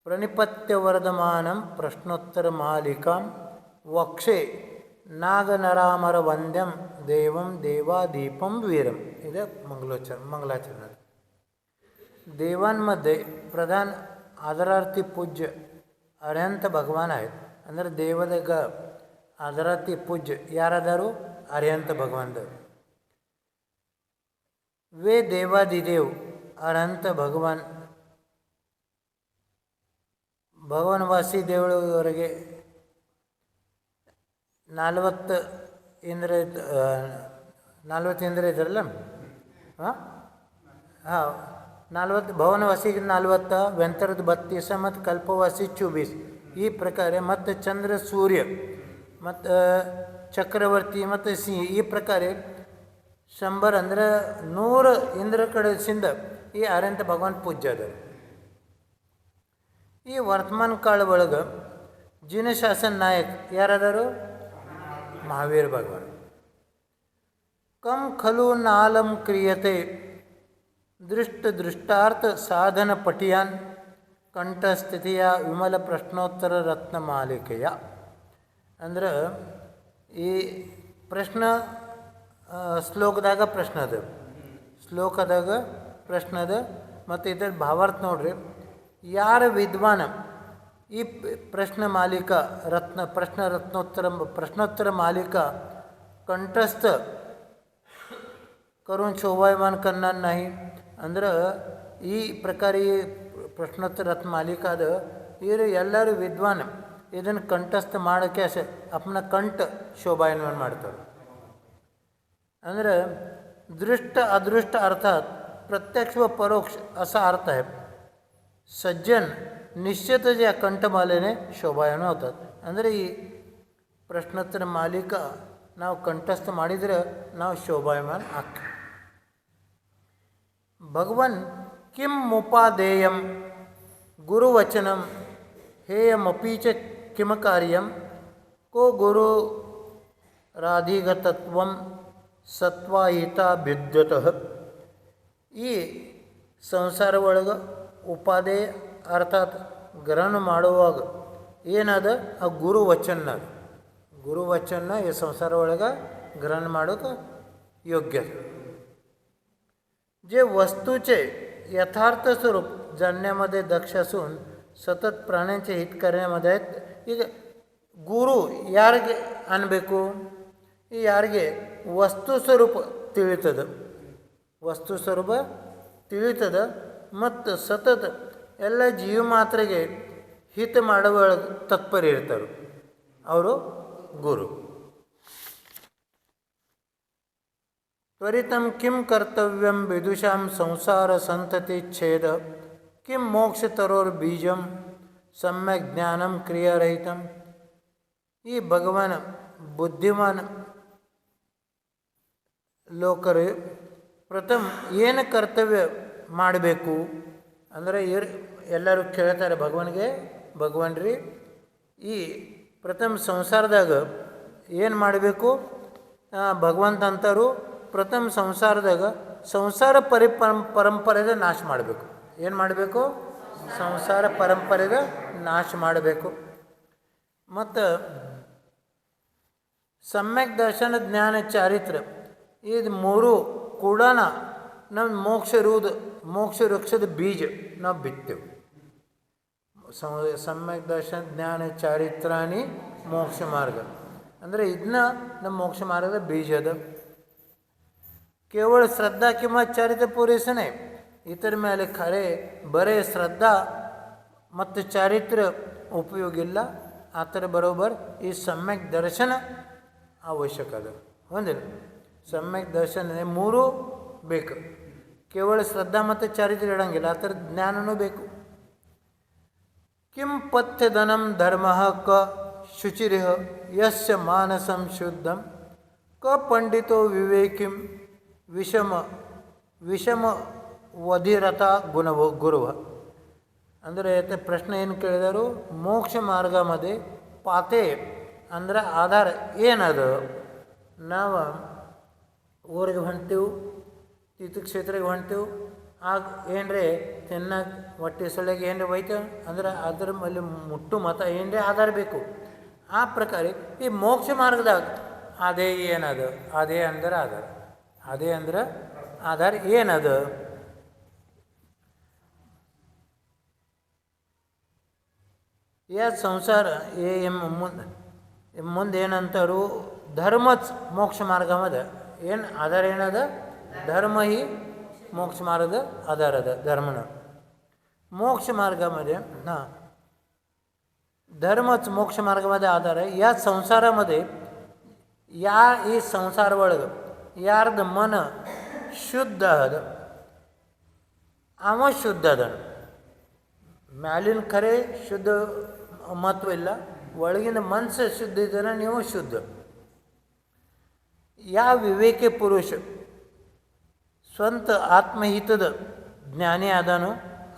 ಪ್ರಣಿಪತ್ಯವರ್ಧಮಾನಂ ಪ್ರಶ್ನೋತ್ತರ ಮಾಲಿಕಾಂ ವಕ್ಷೆ ನಾಗನರಾಮರ ವಂದ್ಯಂ ದೇವಂ ದೇವಾದೀಪಂ ವೀರಂ. ಇದು ಮಂಗಲಾಚರಣೆ. देवांमध्ये प्रधान आदरार्थी पूज्य अरिहंत भगवान आहेत. ಅಂದರೆ ದೇವದಾಗ ಆದರಾರ್ಥಿ पूज्य ಯಾರಾದರೂ अरिहंत भगवान. वे देवादिदेव अरिहंत भगवान ಭಗವಾನವಾಸಿ ದೇವಳವರೆಗೆ 40 ಇಂದ್ರ 40 ಇಂದ್ರ ಇದ್ದಾರಲ್ಲ. ಹಾಂ ಹಾಂ 40 ಭವನವಾಸಿಗೆ 40, ವೆಂತರದ 32 ಮತ್ತು ಕಲ್ಪವಾಸಿ 24. ಈ ಪ್ರಕಾರ ಮತ್ತು ಚಂದ್ರ ಸೂರ್ಯ ಮತ್ತು ಚಕ್ರವರ್ತಿ ಮತ್ತು ಸಿಂಹ ಈ ಪ್ರಕಾರ 100 ಅಂದರೆ 100 ಇಂದ್ರ ಕಡೆಯಿಂದ ಈ ಅರಿಹಂತ ಭಗವಾನ್ ಪೂಜ್ಯ ಅದ. ಈ ವರ್ತಮಾನ ಕಾಲ ಒಳಗೆ ಜಿನಶಾಸನ ನಾಯಕ ಯಾರಾದರು? ಮಹಾವೀರ ಭಗವಾನ್. ಕಂ ಖಲು ನಾಲಂ ಕ್ರಿಯತೆ ದೃಷ್ಟಾರ್ಥ ಸಾಧನ ಪಟಿಯಾನ್ ಕಂಠಸ್ಥಿತಿಯ ವಿಮಲ ಪ್ರಶ್ನೋತ್ತರ ರತ್ನ ಮಾಲಿಕೆಯ. ಅಂದ್ರೆ ಈ ಪ್ರಶ್ನೆ ಶ್ಲೋಕದಾಗ ಪ್ರಶ್ನೆ ಅದ, ಶ್ಲೋಕದಾಗ ಪ್ರಶ್ನೆ ಅದ. ಮತ್ತು ಇದರ ಭಾವಾರ್ಥ ನೋಡ್ರಿ. ಯಾರ ವಿದ್ವಾನ ಈ ಪ್ರಶ್ನೆ ಮಾಲಿಕ ಪ್ರಶ್ನೋತ್ತರ मालिका कंठस्थ करून शोभायमान करणार नाही. ಅಂದ್ರೆ ಈ ಪ್ರಕಾರ ಈ ಪ್ರಶ್ನೋತ್ತರ ರತ್ನ ಮಾಲಿಕಾದ ಇವರು ಎಲ್ಲರೂ ವಿದ್ವಾನ ಇದನ್ನು ಕಂಠಸ್ಥ ಮಾಡೋಕ್ಕೆ अपना कंठ शोभायमान ಮಾಡ್ತಾರೆ. ಅಂದರೆ दृष्ट अदृष्ट अर्थात प्रत्यक्ष व परोक्ष असा अर्थ आहे. सज्जन निश्चितच या कंठमालेने शोभायमान होतात. ಅಂದರೆ ಈ ಪ್ರಶ್ನೋತ್ತರ ಮಾಲಿಕ ನಾವು ಕಂಠಸ್ಥ ಮಾಡಿದರೆ ನಾವು ಶೋಭಾಯಮಾನ ಆಗ್ತೀವಿ. ಭಗವನ್ ಕಿಂ ಮುಪಾದೇಯಂ ಗುರುವಚನಂ ಹೇಯಮಪೀಚ ಕಿಮ ಕಾರ್ಯಂ ಕೋ ಗುರು ರಾಧಿಗತತ್ವಂ ಸತ್ವಾಹಿತಾಭ್ಯುದ್ಯತಃ. ಈ ಸಂಸಾರ ಒಳಗೆ ಉಪಾದೇಯ ಅರ್ಥಾತ್ ಗ್ರಹಣ ಮಾಡುವಾಗ ಏನದ ಆ ಗುರುವಚನ. ಗುರುವಚನ ಈ ಸಂಸಾರ ಒಳಗೆ ग्रहण ಮಾಡೋಕೆ योग्य. जे वस्तूचे यथार्थ स्वरूप जाणण्यामध्ये दक्ष असून सतत प्राण्यांचे हित करण्यामध्ये आहेत. ಈಗ ಗುರು ಯಾರಿಗೆ ಅನ್ಬೇಕು? ಯಾರಿಗೆ ವಸ್ತು ಸ್ವರೂಪ ತಿಳಿತದ, ವಸ್ತು ಸ್ವರೂಪ ತಿಳಿತದ ಮತ್ತು ಸತತ ಎಲ್ಲ ಜೀವ ಮಾತ್ರೆಗೆ ಹಿತ ಮಾಡುವ ತತ್ಪರ ಇರ್ತಾರೆ, ಅವರು ಗುರು. त्वरितं किं कर्तव्यं विदुषां संसार संतति छेद किं मोक्ष तरोर्बीजं सम्यक ज्ञानं क्रियारहितं. ಈ ಭಗವಾನ್ ಬುದ್ಧಿಮಾನ್ ಲೋಕರು ಪ್ರಥಮ ಏನು ಕರ್ತವ್ಯ ಮಾಡಬೇಕು ಅಂದರೆ ಎಲ್ಲರೂ ಕೇಳ್ತಾರೆ ಭಗವಾನ್ಗೆ, ಭಗವಾನ್ ರೀ ಈ ಪ್ರಥಮ ಸಂಸಾರದಾಗ ಏನು ಮಾಡಬೇಕು? ಭಗವಂತ ಅಂತಾರು ಪ್ರಥಮ ಸಂಸಾರದಾಗ ಸಂಸಾರ ಪರಂಪರೆದ ನಾಶ ಮಾಡಬೇಕು. ಏನು ಮಾಡಬೇಕು? ಸಂಸಾರ ಪರಂಪರೆದ ನಾಶ ಮಾಡಬೇಕು. ಮತ್ತು ಸಮ್ಯಕ್ ದರ್ಶನ ಜ್ಞಾನ ಚಾರಿತ್ರ ಇದು ಮೂರು ಕೂಡ ನಮ್ಮ ಮೋಕ್ಷ ವೃಕ್ಷದ ಬೀಜ ನಾವು ಬಿತ್ತೇವೆ. ಸಮ್ಯಕ್ ದರ್ಶನ ಜ್ಞಾನ ಚಾರಿತ್ರಾಣಿ ಮೋಕ್ಷ ಮಾರ್ಗ ಅಂದರೆ ಇದನ್ನ ನಮ್ಮ ಮೋಕ್ಷ ಮಾರ್ಗದ ಬೀಜ ಅದ. केवळ श्रद्धा किंवा चारित्र्य पुरेसं नाही, इतर ಮೇಲೆ ಖರೆ ಬರೇ ಶ್ರದ್ಧಾ ಮತ್ತು ಚಾರಿತ್ರ್ಯ ಉಪಯೋಗಿಲ್ಲ. ಆ ಥರ ಬರೋಬ್ಬರ ಈ ಸಮ್ಯಕ್ ದರ್ಶನ ಅವಶ್ಯಕ ಅದ. ಒಂದಿಲ್ಲ ಸಮ್ಯಕ್ ದರ್ಶನ ಮೂರೂ ಬೇಕು. ಕೇವಲ ಶ್ರದ್ಧಾ ಮತ್ತು ಚಾರಿತ್ರ್ಯ ಇಡಂಗಿಲ್ಲ, ಆ ಥರ ಜ್ಞಾನನೂ ಬೇಕು. किं पथ्यधनं धर्मः क शुचिरिह यस्य मानसं शुद्धं क पंडितो विवेकिं ವಿಷಮ ವಧಿರತ ಗುರುವ. ಅಂದರೆ ಪ್ರಶ್ನೆ ಏನು ಕೇಳಿದರು? ಮೋಕ್ಷ ಮಾರ್ಗमध्ये ಪಾತೆ ಅಂದ್ರೆ ಆಧಾರ ಏನದು? ನಾವು ಊರಿಗೆ ಹೊಂಟೀವಿ, ತೀರ್ಥಕ್ಷೇತ್ರಕ್ಕೆ ಹೊಂಟೀವಿ, ಆಗ ಏನ್ರಿ ತಿನ್ನಕ್ಕೆ ಹೊಟ್ಟೆ ಸೊಳ್ಳೆಗೆ ಏನ್ರಿ ಹೋಯ್ತು ಅಂದ್ರೆ ಅದ್ರ ಮೇಲೆ ಮುಟ್ಟು ಮತ ಏನ್ರಿ ಆಧಾರ ಬೇಕು. ಆ ಪ್ರಕಾರ ಈ ಮೋಕ್ಷ ಮಾರ್ಗದಾಗ ಅದೇ ಏನದು, ಅದೇ ಅಂದ್ರೆ ಆಧಾರ, ಅದೇ ಅಂದ್ರೆ ಆಧಾರ ಏನದು? ಸಂಸಾರ ಮುಂದೆ ಏನಂತಾರು धर्मच मोक्ष मार्गामध्ये ಏನು ಆಧಾರ ಏನದ? ಧರ್ಮ ही मोक्ष मार्ग आधार अದ धर्मनं. मोक्ष मार्गामध्ये धर्मच मोक्ष मार्गामध्ये आधार आहे. या संसारामध्ये ಈ ಸಂಸಾರ ಒಳಗೆ ಯಾರ್ದು ಮನ ಶುದ್ಧ ಅದ ಅವ ಶುದ್ಧ ಅದ. ಮ್ಯಾಲಿನ ಖರೆ ಶುದ್ಧ ಮಹತ್ವ ಇಲ್ಲ, ಒಳಗಿನ ಮನಸ್ಸು ಶುದ್ಧ ಇದ್ದರೆ ನೀವು ಶುದ್ಧ. या विवेकी पुरुष ಸ್ವಂತ ಆತ್ಮಹಿತದ ಜ್ಞಾನಿ ಆದನು,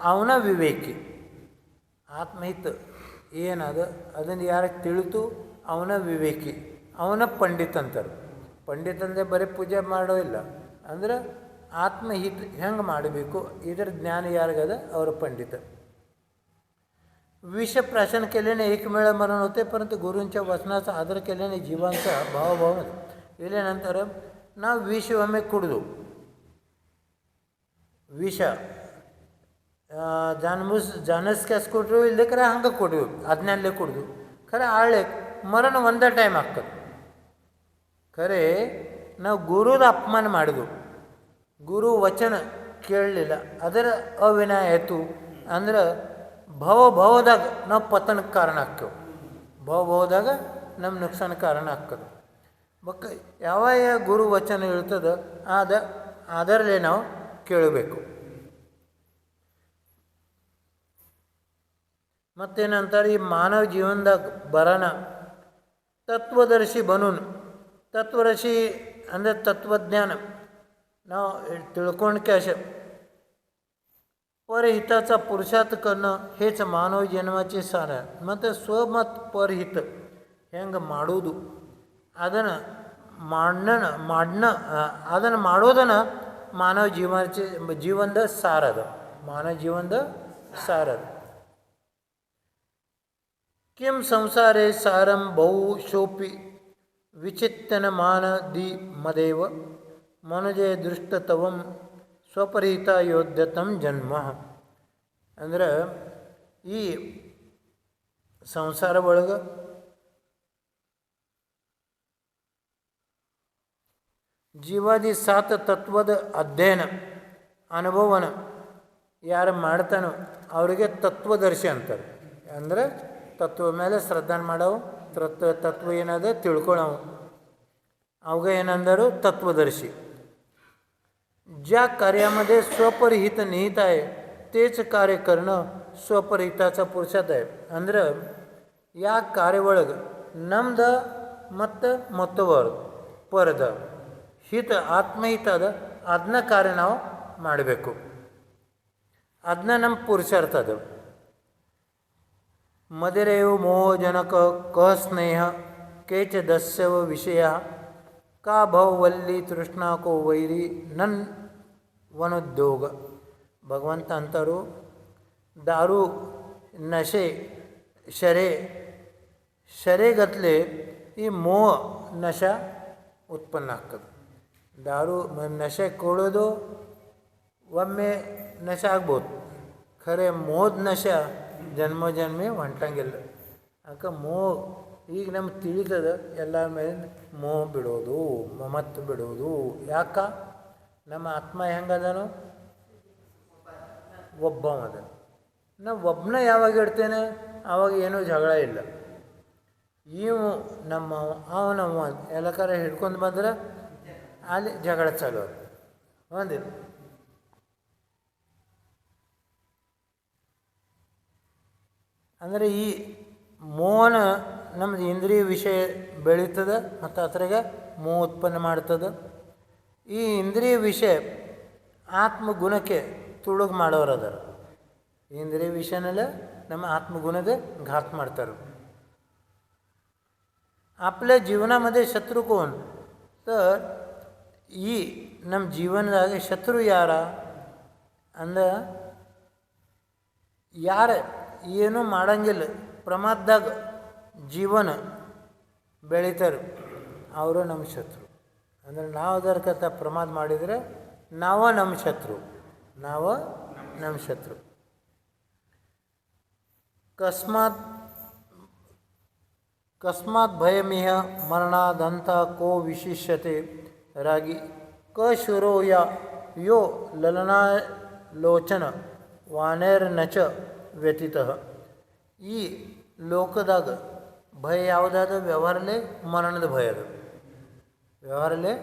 ಅವನ ವಿವೇಕಿ. ಆತ್ಮಹಿತ ಏನದ ಅದನ್ನು ಯಾರಿಗೆ ತಿಳಿತು ಅವನ ವಿವೇಕಿ, ಅವನ ಪಂಡಿತ ಅಂತಾರೆ. ಪಂಡಿತ ಅಂದರೆ ಬರೀ ಪೂಜೆ ಮಾಡೋ ಇಲ್ಲ, ಅಂದ್ರೆ ಆತ್ಮಹಿತ ಹೆಂಗೆ ಮಾಡಬೇಕು ಇದರ ಜ್ಞಾನ यारगद और पंडित. विष प्राशन केल्याने एकमेळ मरण होते, परंतु गुरूंच्या वचनाचा आदर केल्याने जीवांचा भावभाव ಇಲ್ಲೇನಂತಾರೆ, ನಾವು ವಿಷ ಒಮ್ಮೆ ಕುಡಿದು ವಿಷ ಜಾನಸ್ ಕ್ಯಾಸ್ ಕೊಟ್ಟರು ಇಲ್ಲಕ್ರೆ ಹಂಗೆ ಕೊಡ್ವಿ, ಅದನ್ನಲ್ಲೇ ಕುಡಿದು ಖರೆ ಆಳ್ಳೆ ಮರಣ ಒಂದೇ ಟೈಮ್ ಆಗ್ತದೆ. ಖರೆ ನಾವು ಗುರುದ ಅಪಮಾನ ಮಾಡಿದ್ವು, ಗುರು ವಚನ ಕೇಳಲಿಲ್ಲ, ಅದರ ಅವಿನಯ ಆಯಿತು ಅಂದ್ರೆ ಭವದಾಗ ನಾವು ಪತನಕ್ಕೆ ಕಾರಣ ಆಗ್ತೇವೆ, ಭವದಾಗ ನಮ್ಮ ನುಕ್ಸಾನ ಕಾರಣ ಆಗ್ತದೆ. ಬಕ್ಕ ಯಾವ ಗುರು ವಚನ ಇರ್ತದೆ ಅದರಲ್ಲೇ ನಾವು ಕೇಳಬೇಕು. ಮತ್ತೇನಂತಾರೆ, ಈ ಮಾನವ ಜೀವನದಾಗ ಬರೋಣ ತತ್ವದರ್ಶಿ बनून, तत्वदर्शी ಅಂದರೆ तत्वज्ञान ನಾವು ತಿಳ್ಕೊಂಡು ಕ್ಯಾಶ परहिताचा पुरुषार्थ करणं हेच मानव जन्माचे सार. ಮತ್ತು ಸ್ವಮತ್ परहित ಹೆಂಗೆ ಮಾಡೋದು ಅದನ್ನು ಅದನ್ನು ಮಾಡೋದನ್ನು ಮಾನವ ಜೀವನದ ಸಾರ ಅದು, ಮಾನವ ಜೀವನದ ಸಾರ ಅದು. किं संसारे सारं बहुशोपि विचित्यन मानदी मदेव मनुजे दृष्टतवं ಸ್ವಪರಿಹಿತ ಯೋಧ್ಯತಂ ಜನ್ಮ. ಅಂದ್ರೆ ಈ ಸಂಸಾರ ಒಳಗೆ ಜೀವಾದಿ 7 ತತ್ವದ ಅಧ್ಯಯನ ಅನುಭವನ ಯಾರು ಮಾಡ್ತಾನೋ ಅವರಿಗೆ ತತ್ವದರ್ಶಿ ಅಂತಾರೆ. ಅಂದರೆ ತತ್ವ ಮೇಲೆ ಶ್ರದ್ಧಾನ ಮಾಡವು, ತತ್ವ ಏನದ ತಿಳ್ಕೊಳ್ಳವು, ಅವಾಗ ಏನಂದರು तत्वदर्शी. ज्या कार्यामध्ये स्वपरिहित निहित आहे तेच कार्य करणं स्वपरिहिताचा पुरुषार्थ आहे. ಅಂದ್ರೆ ಯಾ ಕಾರ್ಯ ಒಳಗೆ ನಮ್ದು ಮತ್ತು ಮತ್ತೊಬ್ಬರ ಪರದ ಹಿತ ಆತ್ಮಹಿತ ಅದ ಅದನ್ನ ಕಾರ್ಯ ನಾವು ಮಾಡಬೇಕು, ಅದನ್ನ ನಮ್ಮ ಪುರುಷಾರ್ಥ ಅದು. ಮದಿರೇವ ಮೋಹಜನಕ ಕಹ ಸ್ನೇಹ ಕೇಚ ದಸ್ಯವ ವಿಷಯ का भाववल्ली तृष्णा को वैरी नन वनोद्योग. ಭಗವಂತ ಅಂತಾರು, दारू नशे ಶರೆಗತ್ಲೆ ಈ ಮೋಹ ನಶ ಉತ್ಪನ್ನ ಆಗ್ತದೆ. दारू ನಶೆ ಕೊಡೋದು ಒಮ್ಮೆ ನಶೆ ಆಗ್ಬೋದು, ಖರೆ ಮೋಹದ ನಶೆ ಜನ್ಮೋಜನ್ಮೆ ಹೊಂಟಂಗಿಲ್ಲ. ಯಾಕೆ ಮೋಹ ಈಗ ನಮ್ಗೆ ತಿಳಿತದ ಎಲ್ಲರ ಮೇಲೆ ಮೋಹ ಬಿಡೋದು, ಮಮತ್ತು ಬಿಡೋದು. ಯಾಕ ನಮ್ಮ ಆತ್ಮ ಹೆಂಗದನು, ಒಬ್ಬ ಅದ. ನಾವು ಒಬ್ಬನ ಯಾವಾಗ ಇಡ್ತೇನೆ ಆವಾಗ ಏನೂ ಜಗಳ ಇಲ್ಲ. ಇವು ನಮ್ಮ ಅವನವ ಎಲ್ಲಕಾರ ಹಿಡ್ಕೊಂಡು ಬಂದ್ರೆ ಅಲ್ಲಿ ಜಗಳ ಚಾಲು ಒಂದಿಲ್ಲ. ಅಂದರೆ ಈ ಮೋಹನ ನಮ್ಮದು ಇಂದ್ರಿಯ ವಿಷಯ ಬೆಳೀತದೆ ಮತ್ತು ಅದ್ರಾಗ ಮೋಹ ಉತ್ಪನ್ನ ಮಾಡ್ತದೆ. ಈ ಇಂದ್ರಿಯ ವಿಷಯ ಆತ್ಮಗುಣಕ್ಕೆ ತುಳುಗು ಮಾಡೋರು ಅದಾರ. ಇಂದ್ರಿಯ विषयाला ನಮ್ಮ आत्मगुणाದ घात ಮಾಡ್ತಾರೆ. आपल्या जीवनामध्ये शत्रू कोण, तर ಈ ನಮ್ಮ ಜೀವನದಾಗ ಶತ್ರು ಯಾರ ಅಂದ್ರೆ ಯಾರು ಏನೂ ಮಾಡಂಗಿಲ್ಲ ಪ್ರಮಾದದಾಗ ಜೀವನ ಬೆಳೀತಾರೆ ಅವರು ನಮ್ಮ ಶತ್ರು. ಅಂದರೆ ನಾವು ಅದರ್ಕತ್ತ ಪ್ರಮಾದ ಮಾಡಿದರೆ ನಾವು ನಮ್ಮ ಶತ್ರು, ನಾವು ನಮ್ಮ ಶತ್ರು. ಕಸ್ಮಾತ್ ಭಯಮಿಹ ಮರಣಾದಂತ ಕೋ ವಿಶಿಷ್ಯತೆ ರಾಗಿ ಕಶುರೋ ಯೋ ಲಲನಾಲೋಚನ ವಾನೇರ್ನಚ ವ್ಯತೀತ. ಈ ಲೋಕದಾಗ ಭಯ ಯಾವುದಾದ ವ್ಯವಹಾರಲೇ ಮರಣದ ಭಯ ಅದು, ವ್ಯವಹಾರಲೇ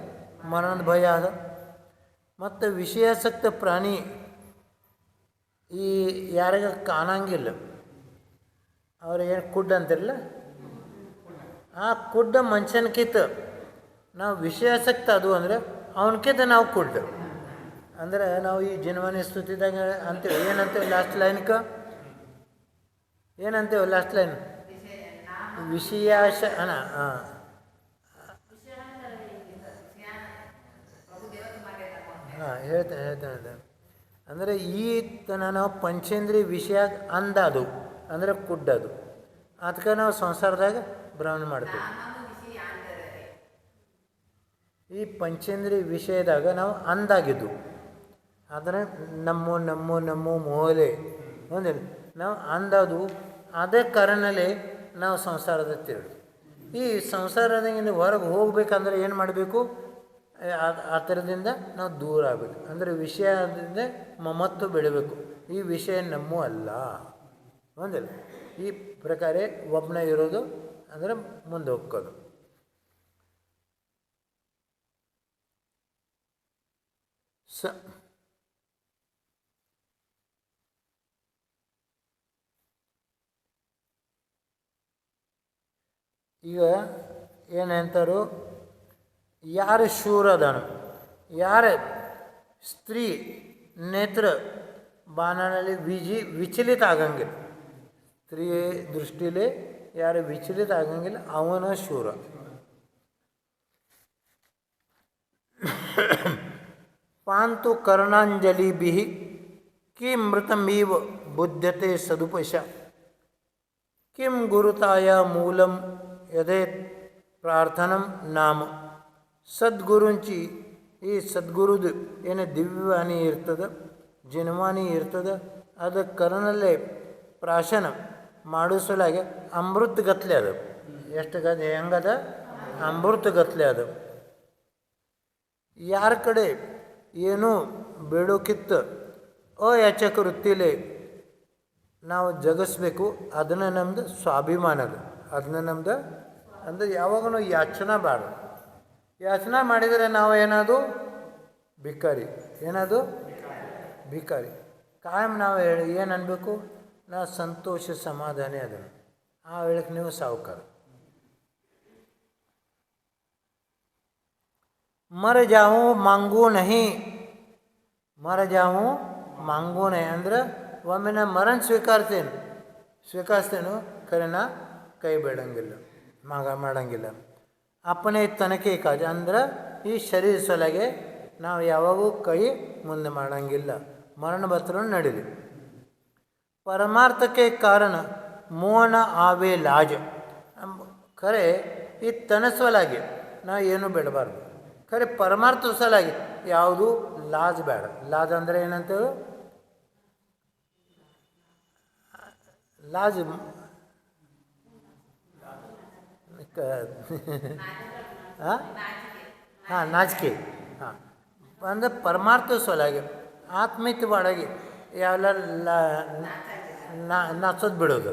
ಮರಣದ ಭಯ ಅದ. ಮತ್ತು ವಿಷಯಾಸಕ್ತ ಪ್ರಾಣಿ ಈ ಯಾರಿಗ ಕಾಣಂಗಿಲ್ಲ ಅವ್ರಿಗೇನು ಕುಡ್ಡ ಅಂತಿರಲ್ಲ, ಆ ಕುಡ್ಡ ಮನುಷ್ಯನ್ಕಿಂತ ನಾವು ವಿಷಯಾಸಕ್ತ ಅದು ಅಂದರೆ ಅವನಕಿಂತ ನಾವು ಕುಡ್ಡ. ಅಂದರೆ ನಾವು ಈ ಜೀವನ ಸ್ತುತಿದಾಗ ಅಂತೀವಿ, ಏನಂತೇವೆ ಲಾಸ್ಟ್ ಲೈನ್ಕ, ಏನಂತೇವೆ ಲಾಸ್ಟ್ ಲೈನ್ ವಿಷಯಾಶ ಹಾಂ ಹೇಳ್ತೇನೆ. ಅಂದರೆ ಈ ತನ ನಾವು ಪಂಚೇಂದ್ರಿಯ ವಿಷಯ ಅಂದದು ಅಂದರೆ ಕುಡ್ಡದು, ಅದಕ್ಕೆ ನಾವು ಸಂಸಾರದಾಗ ಭ್ರಮಣ ಮಾಡ್ತೀವಿ. ಈ ಪಂಚೇಂದ್ರಿಯ ವಿಷಯದಾಗ ನಾವು ಅಂದಾಗಿದ್ದು, ಆದರೆ ನಮ್ಮ ಮೋಲೆ ಒಂದಿಲ್ಲ ನಾವು ಅಂದದು. ಅದೇ ಕಾರಣಲೇ ನಾವು ಸಂಸಾರದ ತಿರುಗಿ ಈ ಸಂಸಾರದಿಂದ ಹೊರಗೆ ಹೋಗ್ಬೇಕಂದ್ರೆ ಏನು ಮಾಡಬೇಕು, ಆ ಥರದಿಂದ ನಾವು ದೂರ ಆಗಬೇಕು. ಅಂದರೆ ವಿಷಯದಿಂದ ಮಮತ್ವ ಬೆಳಿಬೇಕು, ಈ ವಿಷಯ ನಮ್ಮ ಅಲ್ಲ ಒಂದಿಲ್ಲ. ಈ ಪ್ರಕಾರ ಒಬ್ಬನ ಇರೋದು ಅಂದರೆ ಮುಂದೆ ಹೋಗ್ಕೋದು. ಈಗ ಏನಂತಾರು, ಯಾರು ಶೂರ ಅದಾನು, ಯಾರು ಸ್ತ್ರೀ ನೇತ್ರ ಬಾಣನಲ್ಲಿ ವಿಚಲಿತ ಆಗಂಗಿಲ್ಲ, ಸ್ತ್ರೀ ದೃಷ್ಟಿಲೇ ಯಾರು ವಿಚಲಿತ ಆಗಂಗಿಲ್ಲ ಅವನ ಶೂರ. ಪಾಂತು ಕರ್ಣಾಂಜಲಿಭಿ ಕಿಂ ಮೃತಮೀವ ಬುದ್ಧತೆ ಸದುಪಶ ಕಿಂ ಗುರುತಾಯ ಮೂಲಂ ಯದೇತ್ ಪ್ರಾರ್ಥನಂ ನಾಮ. ಸದ್ಗುರುಂಚಿ ಈ ಸದ್ಗುರುದು ಏನು ದಿವ್ಯವಾಣಿ ಇರ್ತದೆ, ಜಿನವಾಣಿ ಇರ್ತದೆ, ಅದು ಕರ್ನಲ್ಲೇ ಪ್ರಾಶನ ಮಾಡಿಸಲಾಗಿ ಅಮೃತ ಗತ್ಲೆ ಅದು. ಎಷ್ಟು ಹೆಂಗದ ಅಮೃತ ಗತ್ಲೆ ಅದು. ಯಾರ ಕಡೆ ಏನೂ ಬೇಡೋಕಿತ್ತು ಅಯಾಚಕ ವೃತ್ತಿಲೇ ನಾವು ಜಗಿಸ್ಬೇಕು, ಅದನ್ನು ನಮ್ಮದು ಸ್ವಾಭಿಮಾನದ, ಅದನ್ನ ನಮ್ದು ಅಂದರೆ ಯಾವಾಗೂ ಯಾಚನೆ ಬೇಡ. ಯಾಚನೆ ಮಾಡಿದರೆ ನಾವು ಏನದು ಭಿಕಾರಿ, ಏನದು ಭಿಕಾರಿ. ಕಾಯಂ ನಾವು ಏನು ಅನ್ಬೇಕು, ನಾವು ಸಂತೋಷ ಸಮಾಧಾನ ಅದನ್ನು, ಆ ವೇಳೆಗೆ ನೀವು ಸಾವುಕಾರ. ಮರ ಜಾವು ಮಾಂಗೂ ನಹಿ, ಮರ ಜಾವು ಮಾಂಗೂ ನಹಿ ಅಂದ್ರೆ ಒಮ್ಮೆ ನಾ ಮರಣ ಸ್ವೀಕರಿಸ್ತೇನೆ ಖರೆ ನಾ ಕೈ ಬೇಡಂಗಿಲ್ಲ, ಮಾಡಂಗಿಲ್ಲ. ಅಪ್ಪನೇ ತನಕೆ ಕಾಜ ಅಂದ್ರೆ ಈ ಶರೀರ ಸಲಗೆ ನಾವು ಯಾವಾಗೂ ಕೈ ಮುಂದೆ ಮಾಡಂಗಿಲ್ಲ, ಮರಣ ಬರ್ತರೂ ನಡೀಲಿ. ಪರಮಾರ್ಥಕ್ಕೆ ಕಾರಣ ಮೋಹನ ಆವೇ ಲಾಜ. ಖರೆ ಈ ತನ ಸಲಗೆ ನಾವು ಏನೂ ಬಿಡಬಾರ್ದು, ಖರೆ ಪರಮಾರ್ಥ ಸಲಗಿ ಯಾವುದು ಲಾಜ್ ಬೇಡ. ಲಾಜ್ ಅಂದರೆ ಏನಂತೇಳು, ಲಾಜ್ ಹಾಂ ನಾಚಿಕೆ, ಹಾಂ ಅಂದರೆ ಪರಮಾರ್ಥ ಸಲಗಿ ಆತ್ಮೀಯವಾಗಿ ಯಾವೆಲ್ಲ ನಾಚೋದು ಬಿಡೋದು.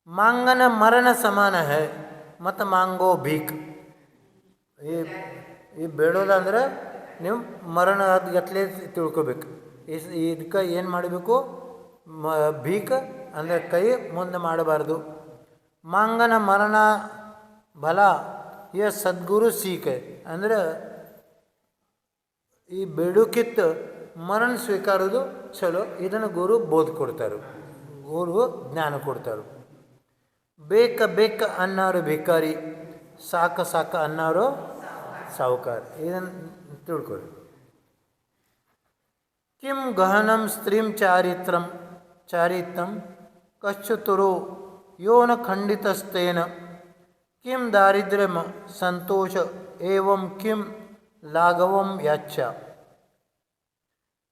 ಮಾಂಗನ ಮರಣ ಸಮಾನ ಹೇ ಮತ್ತು ಮಾಂಗೋ ಭೀಕ್. ಈ ಬೇಡೋದಂದ್ರೆ ನೀವು ಮರಣ ಗತ್ಲೆ ತಿಳ್ಕೊಬೇಕು. ಇದಕ್ಕೆ ಏನು ಮಾಡಬೇಕು, ಭೀಕ್ ಅಂದರೆ ಕೈ ಮುಂದೆ ಮಾಡಬಾರ್ದು. ಮಾಂಗನ ಮರಣ ಬಲ ಈ ಸದ್ಗುರು ಸೀಕೆ ಅಂದರೆ ಈ ಬೇಡುಕಿತ್ತು ಮರಣ ಸ್ವೀಕಾರೋದು ಚಲೋ. ಇದನ್ನು ಗುರು ಬೋಧ ಕೊಡ್ತಾರೆ, ಗುರು ಜ್ಞಾನ ಕೊಡ್ತಾರೆ. ಬೇಕ ಅನ್ನೋರು ಭಿಕಾರಿ, ಸಾಕ ಅನ್ನೋರು ಸಾಹುಕಾರ. ಇದನ್ನು ತಿಳ್ಕೊಳ್ಳಿ. ಕಿಂ ಗಹನಂ ಸ್ತ್ರೀಂ ಚಾರಿತ್ರಂ ಕಶ್ಚತುರೋ ಯೋನ ಖಂಡಿತಸ್ತೇನ ಕಿಂ ದಾರಿದ್ರ್ಯಂ ಸಂತೋಷ ಏವಂ ಕಿಂ ಲಾಘವಂ ಯಾಚ್ಛ.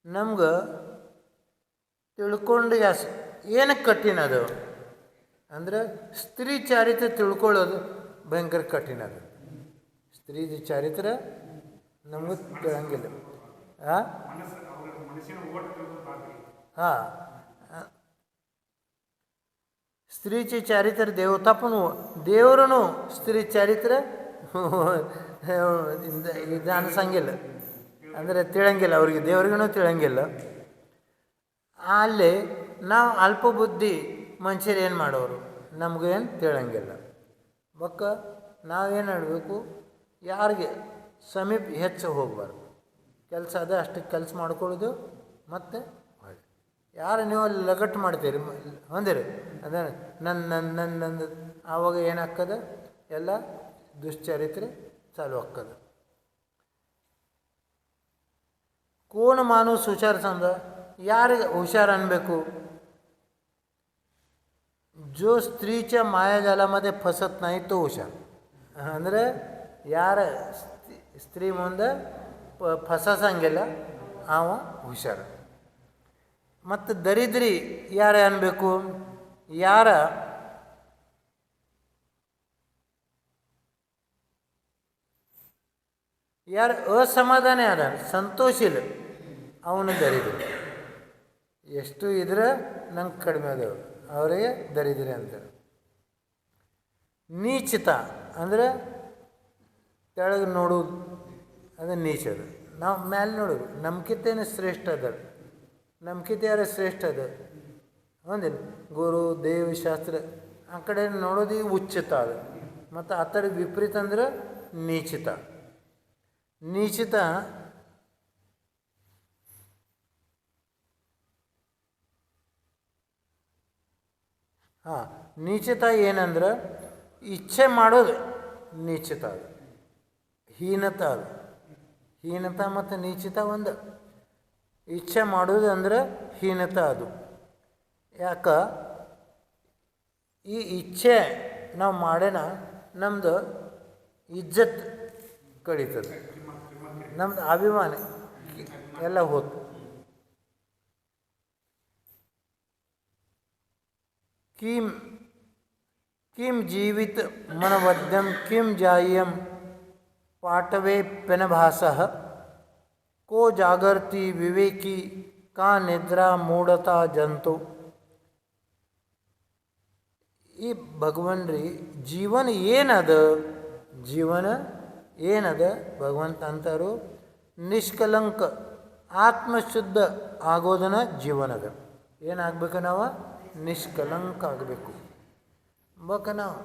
ನಮ್ಗೆ ತಿಳ್ಕೊಂಡು ಏನಕ್ಕೆ ಕಠಿಣ ಅದು ಅಂದ್ರೆ ಸ್ತ್ರೀ ಚಾರಿತ್ರ್ಯ ತಿಳ್ಕೊಳ್ಳೋದು ಭಯಂಕರ ಕಠಿಣ ಅದು. ಸ್ತ್ರೀ ಚಾರಿತ್ರ್ಯ ನಮಗೆ ತಿಳಂಗಿಲ್ಲ. हां स्त्रीचे चारित्र्य देवता पण देवरनु स्त्री चारित्र्य ಇದು ಅನ್ಸಂಗಿಲ್ಲ ಅಂದರೆ ತಿಳಂಗಿಲ್ಲ ಅವ್ರಿಗೆ, ದೇವ್ರಿಗೂ ತಿಳಂಗಿಲ್ಲ. ಅಲ್ಲಿ ನಾವು ಅಲ್ಪ ಬುದ್ಧಿ ಮನುಷ್ಯರು ಏನು ಮಾಡೋರು ನಮಗೇನು ತಿಳಂಗಿಲ್ಲ. ಬಕ್ಕ ನಾವೇನು ಮಾಡಬೇಕು, ಯಾರಿಗೆ ಸಮೀಪ ಹೆಚ್ಚು ಹೋಗಬಾರ್ದು. ಕೆಲಸ ಅದ ಅಷ್ಟಕ್ಕೆ ಕೆಲಸ ಮಾಡ್ಕೊಳ್ಳೋದು. ಮತ್ತು ಯಾರು ನೀವು ಅಲ್ಲಿ ಲಗಟ್ಟು ಮಾಡ್ತೀರಿ ಹೊಂದಿರಿ ಅದೇ ನನ್ನ ಆವಾಗ ಏನಾಗ್ತದ, ಎಲ್ಲ ದುಶ್ಚರಿತ್ರೆ ಚಾಲು ಆಗ್ತದೆ. कोण माणूस हुशार समजा, यार हुशार अनಬೇಕು, जो स्त्रीच्या मायाजालामध्ये फसत नाही तो हुशार. ಅಂದರೆ ಯಾರ ಸ್ತ್ರೀ ಮುಂದೆ ಫಸಸಂಗಿಲ್ಲ ಅವ ಹುಷಾರ. ಮತ್ತು ದರಿದ್ರಿ ಯಾರು ಅನ್ಬೇಕು, ಯಾರ ಅಸಮಾಧಾನ ಅದ, ಸಂತೋಷ ಇಲ್ಲ, ಅವನು ದರಿದ್ರ. ಎಷ್ಟು ಇದ್ರೆ ನಂಗೆ ಕಡಿಮೆ ಅದಾವ ಅವರಿಗೆ ದರಿದ್ರಿ ಅಂತಾರೆ. ನೀಚಿತ ಅಂದರೆ ಕೆಳಗೆ ನೋಡೋದು, ಅದು ನೀಚದ. ನಾವು ಮ್ಯಾಲೆ ನೋಡೋದು, ನಮ್ಕಿಂತೇನು ಶ್ರೇಷ್ಠ ಅದ, ನಮ್ಕಿಂತ ಯಾರು ಶ್ರೇಷ್ಠ ಅದ ಒಂದಿಲ್ಲ. ಗುರು ದೇವ ಶಾಸ್ತ್ರ ಆ ಕಡೆ ನೋಡೋದು ಉಚ್ಚಿತ ಅದು. ಮತ್ತು ಆ ಥರ ವಿಪರೀತ ಅಂದ್ರೆ ನೀಚಿತ. ನೀಚಿತ ನೀಚಿತ ಏನಂದ್ರೆ ಇಚ್ಛೆ ಮಾಡೋದು ನೀಚಿತ ಅದು, ಹೀನತ ಅದು. ಹೀನತ ಮತ್ತು ನೀಚಿತ ಒಂದು. ಇಚ್ಛೆ ಮಾಡೋದು ಅಂದ್ರೆ ಹೀನತ ಅದು. ಯಾಕೆ ಈ ಇಚ್ಛೆ ನಾವು ಮಾಡೇನ ನಮ್ಮದು ಇಜ್ಜತ್ ಕಳೀತದೆ, ನಮ್ಮದು ಅಭಿಮಾನ ಎಲ್ಲ ಹೋತು. किं जीवित मनवद्यम किं जाय्यम पाटवे पेनभासः को जागर्ति विवेकी का निद्रा मूढ़ता जंतु. ಈ ಭಗವನ್ರಿ ಜೀವನ ಏನದ, ಜೀವನ ಏನದ ಭಗವಂತ ಅಂತಾರು, ನಿಷ್ಕಲಂಕ ಆತ್ಮಶುದ್ಧ ಆಗೋದನ್ನ ಜೀವನದ. ಏನಾಗಬೇಕು, ನಾವು ನಿಷ್ಕಲಂಕ ಆಗಬೇಕು. ಬಕ ನಾವು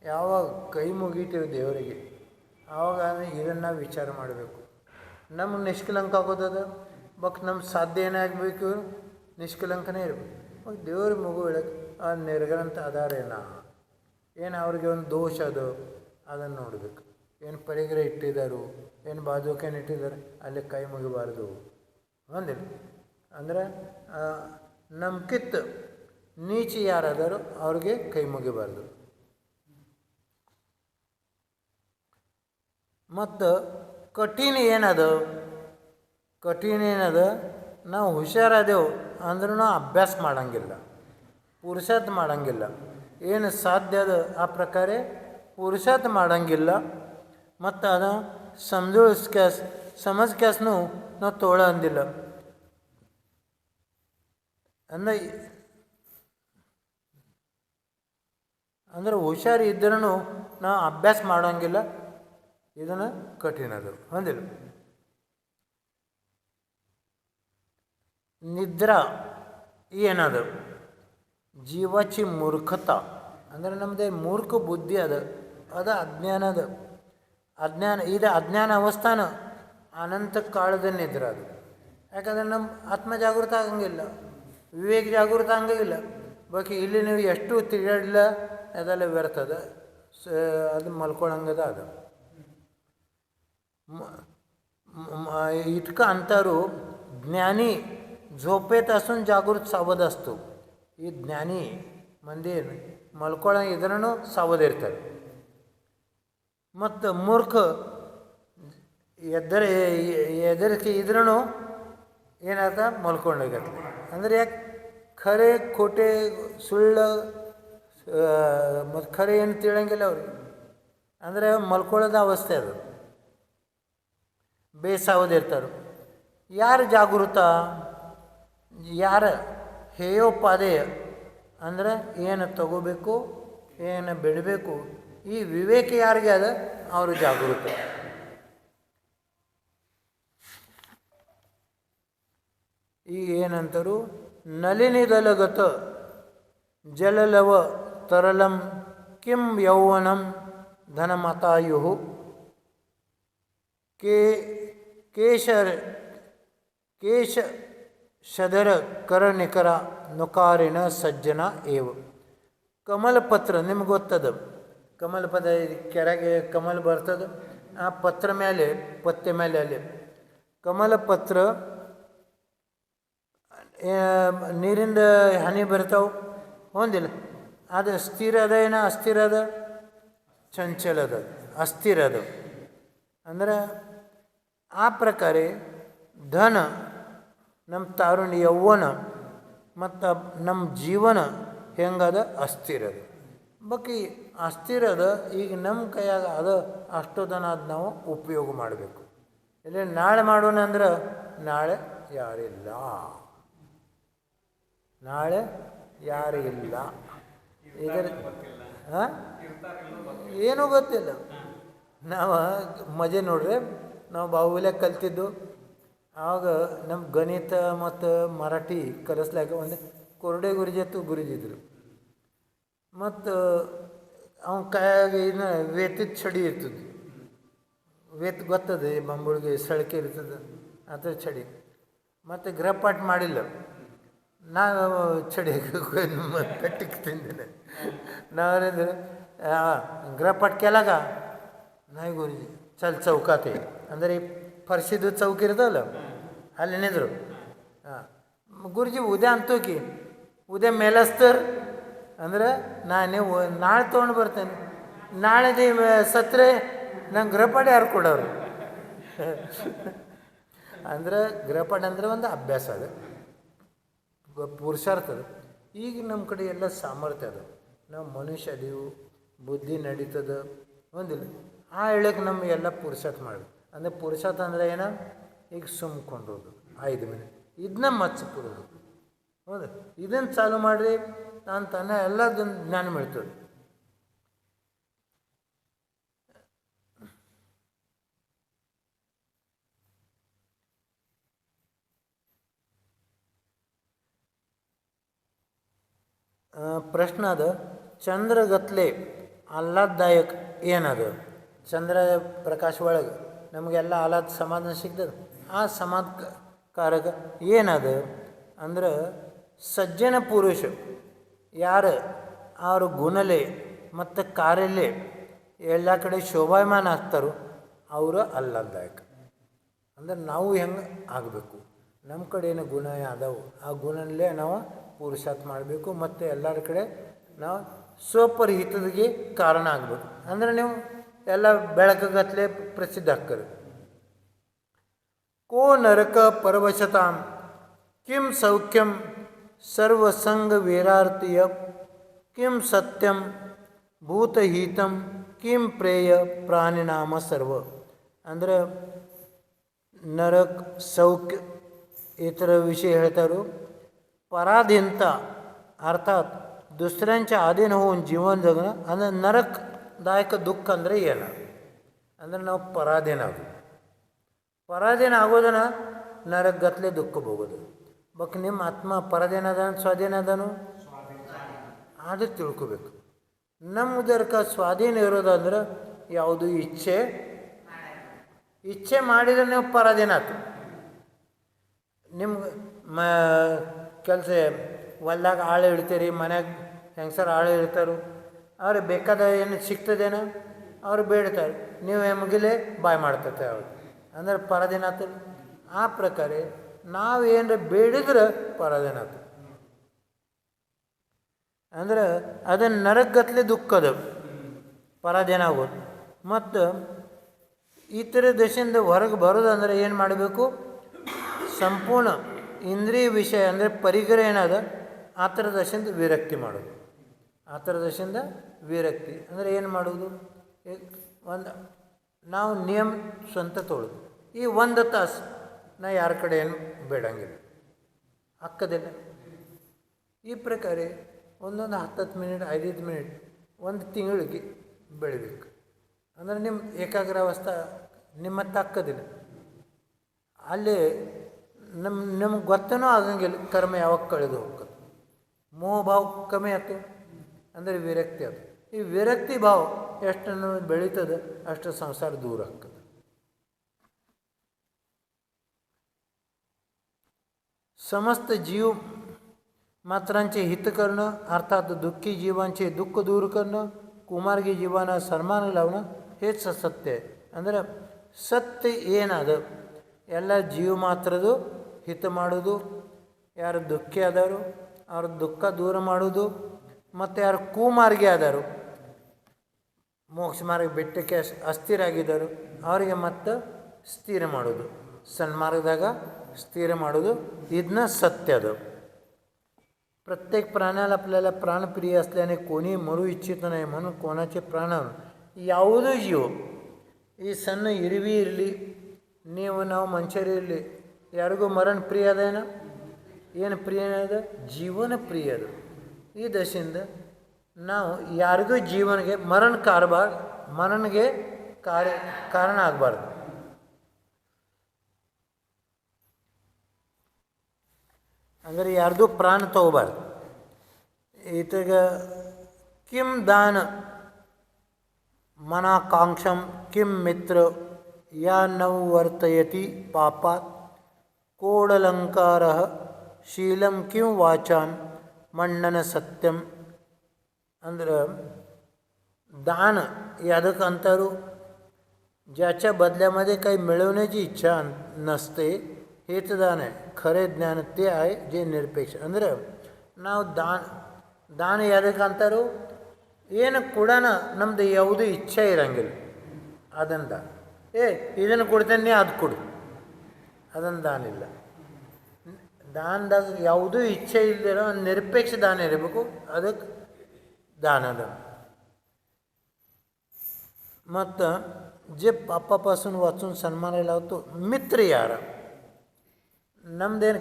ಯಾವಾಗ ಕೈ ಮುಗಿತೀವಿ ದೇವರಿಗೆ ಆವಾಗ ಇದನ್ನು ವಿಚಾರ ಮಾಡಬೇಕು. ನಮ್ಗೆ ನಿಷ್ಕಲಂಕ ಆಗೋದದ, ಬಕ್ ನಮ್ಮ ಸಾಧ್ಯ ಏನಾಗಬೇಕು, ನಿಷ್ಕಲಂಕನೇ ಇರಬೇಕು. ಬಕ್ ದೇವ್ರ ಮಗು ಹೇಳಕ್ಕೆ ಆ ನಿರ್ಗಂತ ಅದಾರೇನ, ಏನು ಅವ್ರಿಗೆ ಒಂದು ದೋಷ ಅದು ಅದನ್ನು ನೋಡಬೇಕು. ಏನು ಪರಿಗ್ರಹ ಇಟ್ಟಿದ್ದಾರು, ಏನು ಬಾಜುಕೇನು ಇಟ್ಟಿದ್ದಾರೆ, ಅಲ್ಲಿ ಕೈ ಮುಗಿಬಾರ್ದು ಒಂದಿಲ್ಲ. ಅಂದರೆ ನಮ್ಕಿತ್ತ ನೀಚಿ ಯಾರಾದರೂ ಅವ್ರಿಗೆ ಕೈ ಮುಗಿಬಾರ್ದು. ಮತ್ತು ಕಠಿಣ ಏನದ, ಕಠಿಣ ಏನದ, ನಾವು ಹುಷಾರಾದೆವು ಅಂದ್ರೂ ಅಭ್ಯಾಸ ಮಾಡಂಗಿಲ್ಲ, ಪುರುಷಾರ್ಥ ಮಾಡಂಗಿಲ್ಲ. ಏನು ಸಾಧ್ಯ ಅದ ಆ ಪ್ರಕಾರ ಪುರುಷಾರ್ಥ ಮಾಡಂಗಿಲ್ಲ. ಮತ್ತು ಅದು ಸಮಜ್ ಕ್ಯಾಸ್ನು ನಾವು ತೋಳ ಅಂದಿಲ್ಲ. ಅಂದ್ರೆ ಹುಷಾರು ಇದ್ರೂ ನಾವು ಅಭ್ಯಾಸ ಮಾಡೋಂಗಿಲ್ಲ. ಇದನ್ನು ಕಠಿಣ ಅದು ಹೊಂದಿಲ್ಲ. ನಿದ್ರಾ ಏನದು, ಜೀವಾಚಿ ಮೂರ್ಖತ ಅಂದರೆ ನಮ್ಮದೇ ಮೂರ್ಖ ಬುದ್ಧಿ ಅದು ಅಜ್ಞಾನ ಅದ. ಅಜ್ಞಾನ ಇದು ಅಜ್ಞಾನ ಅವಸ್ಥಾನ ಅನಂತ ಕಾಲದ ನಿದ್ರೆ ಅದು. ಯಾಕಂದರೆ ನಮ್ಮ ಆತ್ಮ ಜಾಗೃತ ಆಗಂಗಿಲ್ಲ, ವಿವೇಕ ಜಾಗೃತ ಆಗಂಗಿಲ್ಲ. ಬಾಕಿ ಇಲ್ಲಿ ನೀವು ಎಷ್ಟು ತಿರುಗಾಡಲಿಲ್ಲ ಅದೆಲ್ಲ ವ್ಯರ್ಥದ, ಅದು ಮಲ್ಕೊಳಂಗದ. ಅದು ಇಟ್ಕ ಅಂತಾರು ಜ್ಞಾನಿ झोपेत असून जागृत सावध असतो. ಈ ಜ್ಞಾನಿ ಮಂದಿ ಮಲ್ಕೊಳ್ಳೋ ಇದ್ರೂ ಸಾವಧ ಇರ್ತಾರೆ. ಮತ್ತು ಮೂರ್ಖ ಎದರಿಕೆ ಇದ್ರೂ ಏನಾದ ಮಲ್ಕೊಂಡೋಗತ್ತೆ. ಅಂದರೆ ಯಾಕೆ ಖರೆ ಖೋಟೆ ಸುಳ್ಳು ಮತ್ತು ಖರೆ ಏನು ತಿಳಂಗಿಲ್ಲ ಅವ್ರಿಗೆ. ಅಂದರೆ ಮಲ್ಕೊಳ್ಳೋದ ಅವಸ್ಥೆ ಅದು, ಬೇಸಾವದಿರ್ತಾರೆ. ಯಾರು ಜಾಗೃತ, ಯಾರು ಹೇಯೋಪಾದೇಯ ಅಂದರೆ ಏನು ತಗೋಬೇಕು ಏನು ಬಿಡಬೇಕು ಈ ವಿವೇಕ ಯಾರಿಗೆ ಅದ ಅವರು ಜಾಗೃತ. ಈಗ ಏನಂತಾರು, ನಲಿನಿದಲಗತ ಜಲಲವ ತರಲಂ ಕಿಂ ಯೌವನಂ ಧನಮತಾಯು ಕೇಶ ಶದರ ಕರನಿಕರ ನುಕಾರಿನ ಸಜ್ಜನ ಏವ. ಕಮಲಪತ್ರ ನಿಮ್ಗೆ ಗೊತ್ತದ, ಕಮಲಪತ್ರ ಕೆಳಗೆ ಕಮಲ ಬರ್ತದೆ, ಆ ಪತ್ರ ಮೇಲೆ ಪತ್ತೆ ಮೇಲೆ ಅಲ್ಲಿ ಕಮಲಪತ್ರ ನೀರಿಂದ ಹನಿ ಬರ್ತಾವೆ ಹೊಂದಿಲ್ಲ. ಅದು ಸ್ಥಿರ ಅದ ಏನೋ ಅಸ್ಥಿರ ಅದ, ಚಂಚಲ ಅದ, ಅಸ್ಥಿರ ಅದ. ಅಂದ್ರೆ ಆ ಪ್ರಕಾರ ಧನ ನಮ್ಮ ತಾರುಣ್ಯ ಯೌವನ ಮತ್ತು ನಮ್ಮ ಜೀವನ ಹೆಂಗದ ಅಸ್ಥಿರದ. ಬಾಕಿ ಅಸ್ಥಿರದ ಈಗ ನಮ್ಮ ಕೈಯಾಗ ಅದ ಅಷ್ಟು ದನ ಅದು ನಾವು ಉಪಯೋಗ ಮಾಡಬೇಕು. ಇಲ್ಲ ನಾಳೆ ಮಾಡೋಣ ಅಂದ್ರೆ ನಾಳೆ ಯಾರಿಲ್ಲ, ನಾಳೆ ಯಾರು ಇಲ್ಲ, ಇದರ ಏನೂ ಗೊತ್ತಿಲ್ಲ. ನಾವು ಮಜೆ ನೋಡ್ರಿ, ನಾವು ಬಾಹುಬಲ್ಯ ಕಲ್ತಿದ್ದು ಆವಾಗ ನಮ್ಮ ಗಣಿತ ಮತ್ತು ಮರಾಠಿ ಕಲಿಸ್ಲಾಕ ಒಂದು ಕೊರಡೆ ಗುರುಜಿ ಹತ್ತು ಗುರುಜಿದ್ರು. ಮತ್ತು ಅವನ ಕೈಯಾಗ ಇನ್ನು ವೇತದ ಚಡಿ ಇರ್ತದೆ, ವೇತ್ ಗೊತ್ತದೆ, ಬಂಬುಳಿಗೆ ಸಳಕೆ ಇರ್ತದೆ, ಆ ಥರ ಚಡಿ. ಮತ್ತು ಗೃಹಪಾಠ ಮಾಡಿಲ್ಲ, ನಾವು ಚಡಿ ಕಟ್ಟಿಗೆ ತಿಂದಿಲ್ಲ. ನಾವೇನಿದ್ರೆ ಗೃಹಪಾಠ ಕೇಳಾಗ ನಾಯಿ ಗುರುಜಿ ಚಲ್ ಚೌಕಾತಿ ಅಂದರೆ ಫರ್ಸಿದ್ದು ಚೌಕ ಇರ್ತಲ್ಲ ಅಲ್ಲಿ ನಿಂದರು. ಗುರುಜಿ ಉದ್ಯಾ ಅಂತೋಕಿ ಉದ್ಯಾ ಮೇಲಸ್ತರ್ ಅಂದ್ರೆ ನಾನು ನಾಳೆ ತೊಗೊಂಡು ಬರ್ತೇನೆ, ನಾಳೆದು ಸತ್ರೆ ನಂಗೆ ಗೃಹಪಾಠ ಯಾರು ಕೊಡೋರು. ಅಂದ್ರೆ ಗೃಹಪಾಠ ಅಂದರೆ ಒಂದು ಅಭ್ಯಾಸ ಅದು, ಪುರುಷಾರ್ಥ ಅದು. ಈಗ ನಮ್ಮ ಕಡೆ ಎಲ್ಲ ಸಾಮರ್ಥ್ಯ ಅದು, ನಾವು ಮನುಷ್ಯ ಅದೀವು, ಬುದ್ಧಿ ನಡೀತದ ಒಂದಿಲ್ಲ. ಆ ಹೇಳಕ್ಕೆ ನಮಗೆ ಎಲ್ಲ ಪುರುಷಾರ್ಥ ಮಾಡಬೇಕು. ಅಂದರೆ ಪುರುಷಾರ್ಥ ಅಂದರೆ ಏನ, ಈಗ ಸುಮ್ಕೊಂಡೋದು 5 ಮಿನಿಟ್ ಇದನ್ನ ಮಚ್ಚಪುರೋದು. ಹೌದು, ಇದನ್ನು ಚಾಲು ಮಾಡಿರಿ ನಾನು ತಾನೇ ಎಲ್ಲದನ್ನು ಜ್ಞಾನ ಮಾಡ್ತದೆ. ಪ್ರಶ್ನೆ ಅದು, ಚಂದ್ರಗತ್ಲೆ ಆಹ್ಲಾದದಾಯಕ ಏನದು? ಚಂದ್ರ ಪ್ರಕಾಶ ಒಳಗೆ ನಮಗೆಲ್ಲ ಆಹ್ಲಾದ ಸಮಾಧಾನ ಸಿಗ್ತದೆ. ಆ ಸಮಾಧಾನಕಾರಕ ಏನದು ಅಂದ್ರೆ ಸಜ್ಜನ ಪುರುಷ ಯಾರು ಅವ್ರ ಗುಣಲೆ ಮತ್ತು ಕಾರ್ಯಲೆ ಎಲ್ಲ ಕಡೆ ಶೋಭಾಯಮಾನ ಆಗ್ತಾರೋ ಅವರು ಆಹ್ಲಾದದಾಯಕ. ಅಂದ್ರೆ ನಾವು ಹೆಂಗೆ ಆಗಬೇಕು, ನಮ್ಮ ಕಡೆ ಏನು ಗುಣ ಅದಾವು ಆ ಗುಣಲ್ಲೇ ನಾವು ಪುರುಷಾರ್ಥ ಮಾಡಬೇಕು ಮತ್ತು ಎಲ್ಲರ ಕಡೆ ನಾವು ಸ್ವಪರಿಹಿತದಿಗೆ ಕಾರಣ ಆಗಬೇಕು. ಅಂದರೆ ನೀವು ಎಲ್ಲ ಬೆಳಕಗತ್ಲೆ ಪ್ರಸಿದ್ಧ ಆಗ್ತದೆ. ಕೋ ನರಕ ಪರವಶತಾಂ ಕಿಂ ಸೌಖ್ಯಂ ಸರ್ವಸಂಗ ವೀರಾರ್ತಿಯ ಕಿಂ ಸತ್ಯಂ ಭೂತಹಿತಂ ಕಿಂ ಪ್ರೇಯ ಪ್ರಾಣಿನಾಮ ಸರ್ವ. ಅಂದರೆ ನರಕ ಸೌಖ್ಯ ಈ ಥರ ವಿಷಯ ಹೇಳ್ತಾರೋ. पराधीनता अर्थात दुसऱ्यांच्या अधीन होऊन जीवन जगणं. ಅಂದರೆ ನರಕದಾಯಕ ದುಃಖ ಅಂದರೆ ಏನು ಅಂದರೆ ನಾವು ಪರಾಧೀನ ಆಗೋದು. ಪರಾಧೀನ ಆಗೋದನ್ನ ನರಕಗತ್ಲೆ ದುಃಖ ಹೋಗೋದು. ಬಟ್ ನಿಮ್ಮ ಆತ್ಮ ಪರಾಧೀನ ಅದಾನ ಸ್ವಾಧೀನ ಅದಾನು ಅದು ತಿಳ್ಕೊಬೇಕು. ನಮ್ಮ ಉದರಕ ಸ್ವಾಧೀನ ಇರೋದಂದ್ರೆ ಯಾವುದು ಇಚ್ಛೆ ಮಾಡಿದರೆ ನೀವು ಪರಾಧೀನ ಆಯ್ತು. ನಿಮ್ಗೆ ಕೆಲಸ ಹೊಲ್ದಾಗ ಆಳು ಇಡ್ತೀರಿ, ಮನ್ಯಾಗ ಹೆಂಗಸರು ಆಳು ಇರ್ತಾರೆ, ಅವ್ರಿಗೆ ಬೇಕಾದ ಏನು ಸಿಗ್ತದೇನೋ ಅವ್ರು ಬೇಡ್ತಾರೆ, ನೀವು ಮುಗಿಲೇ ಬಾಯ್ ಮಾಡ್ತತೆ ಅವ್ರು, ಅಂದ್ರೆ ಪರದಿನ ಆತ. ಆ ಪ್ರಕಾರ ನಾವೇನು ಬೇಡಿದ್ರೆ ಪರಾಧೀನ ಅಂದ್ರೆ ಅದನ್ನು ನರಕಗತ್ಲೆ ದುಃಖದ ಪರಾಧೀನ ಆಗೋದು. ಮತ್ತು ಇತರ ದೇಶದಿಂದ ಹೊರಗೆ ಬರೋದಂದ್ರೆ ಏನು ಮಾಡಬೇಕು? ಸಂಪೂರ್ಣ ಇಂದ್ರಿಯ ವಿಷಯ ಅಂದರೆ ಪರಿಕರ ಏನದ ಆ ಥರ ದಶೆಯಿಂದ ವಿರಕ್ತಿ ಮಾಡೋದು. ಆ ಥರ ದಶೆಯಿಂದ ವಿರಕ್ತಿ ಅಂದರೆ ಏನು ಮಾಡೋದು? ಒಂದು ನಾವು ನಿಯಮ ಸ್ವಂತ ತೊಳೋದು. ಈ 1 ತಾಸು ನಾ ಯಾರ ಕಡೆ ಏನು ಬೇಡಂಗಿಲ್ಲ, ಹಾಕೋದಿಲ್ಲ. ಈ ಪ್ರಕಾರ ಒಂದೊಂದು 10 ಮಿನಿಟ್ 5 ಮಿನಿಟ್ 1 ತಿಂಗಳಿಗೆ ಬೆಳಿಬೇಕು. ಅಂದರೆ ನಿಮ್ಮ ಏಕಾಗ್ರಾವಸ್ಥೆ ನಿಮ್ಮ ಹಾಕೋದಿಲ್ಲ. ಅಲ್ಲಿ ನಮ್ಗೆ ಗೊತ್ತನೂ ಆಗಂಗಿಲ್ಲ ಕರ್ಮ ಯಾವಾಗ ಕಳೆದು ಹೋಗ್ತದೆ. ಮೋಹ ಭಾವ ಕಮ್ಮಿ ಆಯ್ತು ಅಂದರೆ ವಿರಕ್ತಿ ಅದು. ಈ ವಿರಕ್ತಿ ಭಾವ ಎಷ್ಟು ಬೆಳೀತದೆ ಅಷ್ಟು ಸಂಸಾರ ದೂರ ಆಗ್ತದೆ. समस्त जीव मात्रांचे हित करणं अर्थात दुःखी जीवांचे दुःख दूर करणं, कुमार्गी जीवांना सन्मान लावणं हेच सत्य आहे. ಅಂದರೆ ಸತ್ಯ ಏನದು? ಎಲ್ಲ ಜೀವ ಮಾತ್ರದು ಹಿತ ಮಾಡೋದು, ಯಾರು ದುಃಖಿ ಆದರು ಅವ್ರ ದುಃಖ ದೂರ ಮಾಡೋದು, ಮತ್ತು ಯಾರು ಕುಮಾರ್ಗಿ ಆದರು ಮೋಕ್ಷ ಮಾರ್ಗ ಬೆಟ್ಟಕ್ಕೆ ಅಸ್ಥಿರ ಆಗಿದ್ದರು ಅವರಿಗೆ ಮತ್ತೆ ಸ್ಥಿರ ಮಾಡೋದು, सन्मार्गದಾಗ स्थिर ಮಾಡೋದು. ಇದನ್ನ सत्य ಅದು. प्रत्येक प्राण्याला आपल्याला प्राणप्रिय असल्याने कोणी मरू इच्छित नाही म्हणून कोणाचे प्राण ಯಾವುದೂ ಜೀವ ಈ ಸಣ್ಣ ಇರುವಿ ಇರಲಿ ನೀವು ನಾವು ಮನುಷ್ಯರಿರಲಿ ಯಾರಿಗೂ ಮರಣ ಪ್ರಿಯ ಅದೇನ? ಏನು ಪ್ರಿಯ ಅದ? ಜೀವನ ಪ್ರಿಯ ಅದು. ಈ ದಶೆಯಿಂದ ನಾವು ಯಾರಿಗೂ ಜೀವನಿಗೆ ಮರಣಗೆ ಕಾರಣ ಆಗಬಾರ್ದು. ಅಂದರೆ ಯಾರ್ದು ಪ್ರಾಣ ತಗೋಬಾರ್ದು. ಈತಗ ಕಿಂ ದಾನ ಮನಾಕಾಂಕ್ಷಂ ಕಿಂ ಮಿತ್ರ ಯಾ ನೌ ವರ್ತಯತಿ ಪಾಪಾತ್ ಕೋಡಲಂಕಾರ ಶೀಲಂ ಕಿಂ ವಾಚಾನ್ ಮಣ್ಣನ ಸತ್ಯಂ. ಅಂದ್ರೆ दान यादक अंतरू ज्याच्या बदल्यामध्ये काही मिळवण्याची इच्छा नसते हेच दान आहे. खरे ज्ञान ते आहे जे निरपेक्ष. ಅಂದರೆ ನಾವು ದಾನ ಯಾದಕ್ಕೆ ಅಂತಾರೋ ಏನು ಕೂಡ ನಮ್ಮದು ಯಾವುದೂ ಇಚ್ಛೆ ಇರಂಗಿಲ್ಲ ಅದನ್ನು ದಾನ. ಇದನ್ನು ಕೊಡ್ತೇನೆ ಅದು ಕೊಡು ಅದನ್ನು ದಾನ ಇಲ್ಲ. ದಾನದಾಗ ಯಾವುದೂ ಇಚ್ಛೆ ಇಲ್ಲದಿರೋ ನಿರಪೇಕ್ಷ ದಾನ ಇರಬೇಕು, ಅದಕ್ಕೆ ದಾನದ. ಮತ್ತು जे पापापासून वाचून सन्मानाला लावतो मित्र यार. ನಮ್ಮದೇನು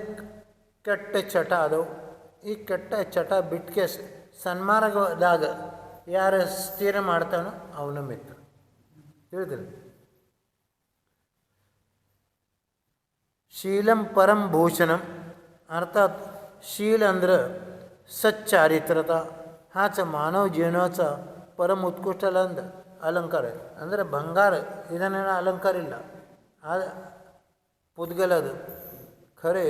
ಕೆಟ್ಟ ಚಟ ಅದವು, ಈ ಕೆಟ್ಟ ಚಟ ಬಿಟ್ಕೆ ಸನ್ಮಾರ್ಗದಾಗ ಯಾರು ಸ್ಥಿರ ಮಾಡ್ತಾನೋ ಅವನ ಮಿತ್ರ. ತಿಳಿದಿಲ್ಲ? शीलम परम भूषणम अर्थात शील ಅಂದ್ರೆ सच्चारित्रता. हाच मानव जीवनाचा परम उत्कृष्ट अलंकार आहे. ಅಂದರೆ ಬಂಗಾರ ಇದನ್ನೇನು ಅಲಂಕಾರ ಇಲ್ಲ, ಅದು ಪುದ್ಗಲದು. ಖರೆ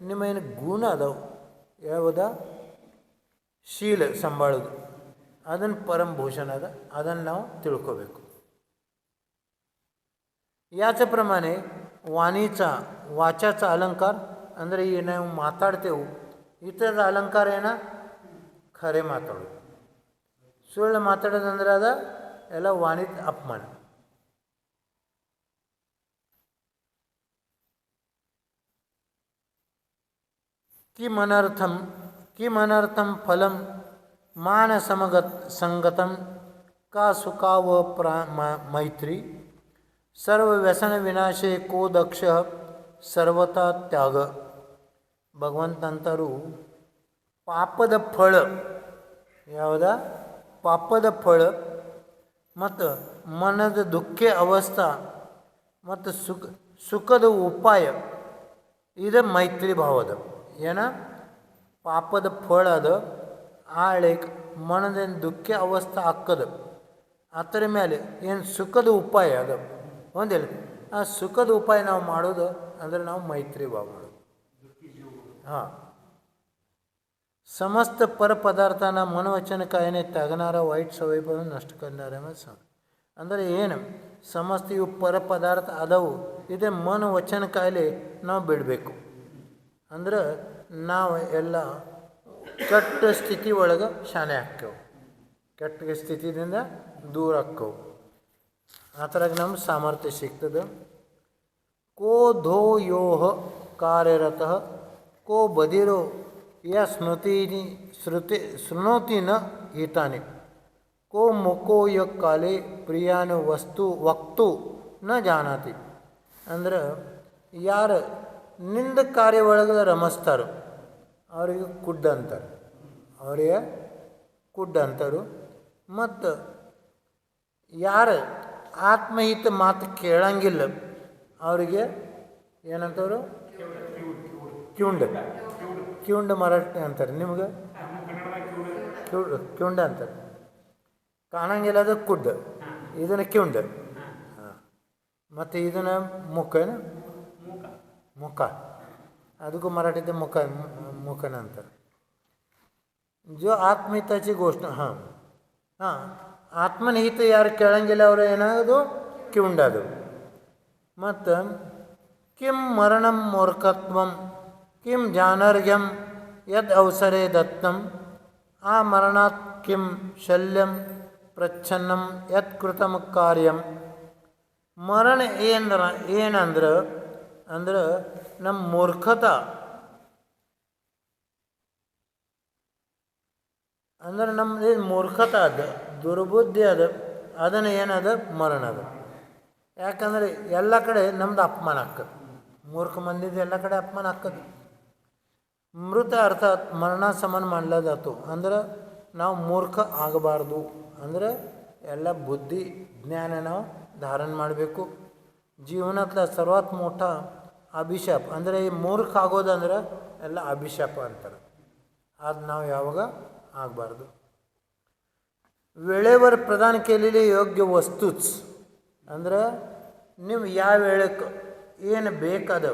ನಿಮ್ಮೇನು ಗುಣ ಅದಾವು ಯಾವುದ ಶೀಲ ಸಂಭಾಳೋದು ಅದನ್ನು ಪರಮಭೂಷಣ ಅದ, ಅದನ್ನು ನಾವು ತಿಳ್ಕೋಬೇಕು. याचप्रमाणे वाचाचा अलंकार ಅಂದರೆ ಈ ನಾವು ಮಾತಾಡ್ತೇವೆ ಇತರದ ಅಲಂಕಾರ ಏನ? ಖರೆ ಮಾತಾಡೋದು. ಸುಳ್ಳು ಮಾತಾಡೋದಂದ್ರೆ ಅದ ಎಲ್ಲ ವಾಣಿತ ಅಪಮಾನ. किमनर्थम फलम मान संगतम का सुखा व मैत्री सर्व व्यसन विनाशे को दक्ष सर्वता त्याग. ಭಗವಂತಂತರು ಪಾಪದ ಫಳ ಯಾವುದ? ಪಾಪದ ಫಳ ಮತ್ತು ಮನದ ದುಃಖ ಅವಸ್ಥಾ ಮತ್ತು ಸುಖದ ಉಪಾಯ ಇದು ಮೈತ್ರಿ ಭಾವದ. ಏನ ಪಾಪದ ಫಳ ಅದು ಆಳಿಗೆ ಮನದೇನು ದುಃಖ ಅವಸ್ಥೆ ಹಾಕದು, ಅದರ ಮೇಲೆ ಏನು ಸುಖದ ಉಪಾಯ ಅದು ಒಂದಿಲ್ಲ. ಆ ಸುಖದ ಉಪಾಯ ನಾವು ಮಾಡೋದು ಅಂದರೆ ನಾವು ಮೈತ್ರಿ ಭಾವ ಮಾಡೋದು. हां, समस्त परपदार्थांना मनवचन कायाने त्यागणारा वाईट सवयीपासून नष्ट करणाऱ्यामध्ये सांग. ಅಂದರೆ ಏನು ಸಮಸ್ತ ಇವು ಪರಪದಾರ್ಥ ಅದವು, ಇದೇ ಮನ ವಚನ ಕಾಯಿಲೆ ನಾವು ಬಿಡಬೇಕು. ಅಂದ್ರೆ ನಾವು ಎಲ್ಲ ಕೆಟ್ಟ ಸ್ಥಿತಿ ಒಳಗೆ ಶಾನೆ ಹಾಕ್ಕೇವು, ಕೆಟ್ಟ ಸ್ಥಿತಿದಿಂದ ದೂರ ಆಕ್ಕವು. ಆ ಥರ ನಮ್ಗೆ ಸಾಮರ್ಥ್ಯ ಸಿಗ್ತದೆ. ಕೋ ಧೋ ಯೋಹ ಕಾರ್ಯರತಃ ಕೋ ಬದಿರೋ ಯ ಶೃಣೋತಿ ನ ಹಿತಾನಿ ಕೋ ಮುಖೋ ಯ ಕಾಲೇ ಪ್ರಿಯಾನು ವಕ್ತು ನ ಜಾನಾತಿ. ಅಂದ್ರೆ ಯಾರು ನಿಂದ ಕಾರ್ಯ ಒಳಗೆ ರಮಿಸ್ತಾರೋ ಅವರಿಗೆ ಕುಡ್ಡ ಅಂತಾರೆ, ಅವರಿಗೆ ಕುಡ್ಡ ಅಂತಾರು. ಮತ್ತು ಯಾರು ಆತ್ಮಹಿತ ಮಾತು ಕೇಳಂಗಿಲ್ಲ ಅವರಿಗೆ ಏನಂತವರು ಕಿವುಂಡ ಮರಾಠಿ ಅಂತಾರೆ. ನಿಮ್ಗೆ ಕಿವುಂಡ ಅಂತಾರೆ. ಕಾಣಂಗಿಲ್ಲ ಅದು ಕುಡ್ಡ, ಇದನ್ನು ಕಿವುಂಡ. ಹಾಂ, ಮತ್ತು ಇದನ್ನು ಮುಖ ಅದಕ್ಕೂ ಮರಾಠीत मुखन अंतर. जो आत्महिताची गोष्ट हां हां ಆತ್ಮನಿಹಿತ ಯಾರು ಕೇಳಂಗಿಲ್ಲ ಅವರು ಏನಾಗೋದು ಕಿವುಂಡದು. ಮತ್ತು ಕಿಂ ಮರಣಂ ಮೂರ್ಖತ್ವಂ ಕಿಂ ಜಾನರ್ಯಂ ಯದ್ ಅವಸರೇ ದತ್ತಂ ಆ ಮರಣಾತ್ ಕಿಂ ಶಲ್ಯಂ ಪ್ರಚ್ಛನ್ನಂ ಯತ್ ಕೃತಮ ಕಾರ್ಯಂ. ಮರಣ ಏನಂದ್ರೆ ನಮ್ಮ ಮೂರ್ಖತ ಅಂದ್ರೆ ನಮ್ಮದು ಮೂರ್ಖತ ಅದ, ದುರ್ಬುದ್ಧಿ ಅದ, ಅದನ್ನು ಏನದ ಮರಣ ಅದ. ಯಾಕಂದರೆ ಎಲ್ಲ ಕಡೆ ನಮ್ದು ಅಪಮಾನ ಆಕ್ಕದು, ಮೂರ್ಖ ಮಂದಿದ್ದು ಎಲ್ಲ ಕಡೆ ಅಪಮಾನ ಆಕ್ಕದು. ಮೃತ ಅರ್ಥಾತ್ ಮರಣ ಸಮಾನ ಮಾಡ್ಲದಾತು. ಅಂದ್ರೆ ನಾವು ಮೂರ್ಖ ಆಗಬಾರ್ದು. ಅಂದರೆ ಎಲ್ಲ ಬುದ್ಧಿ ಜ್ಞಾನ ನಾವು ಧಾರಣ ಮಾಡಬೇಕು. ಜೀವನದ ಸರ್ವಾತ್ ಮೋಠ ಅಭಿಶಾಪ ಅಂದರೆ ಈ ಮೂರ್ಖ ಆಗೋದಂದ್ರೆ ಎಲ್ಲ ಅಭಿಶಾಪ ಅಂತಾರೆ. ಅದು ನಾವು ಯಾವಾಗ ಆಗಬಾರ್ದು. वेळेवर प्रदान केलेले योग्य वस्तूच ಅಂದ್ರೆ ನೀವು ಯಾವ ವೇಳೆಗೆ ಏನು ಬೇಕಾದ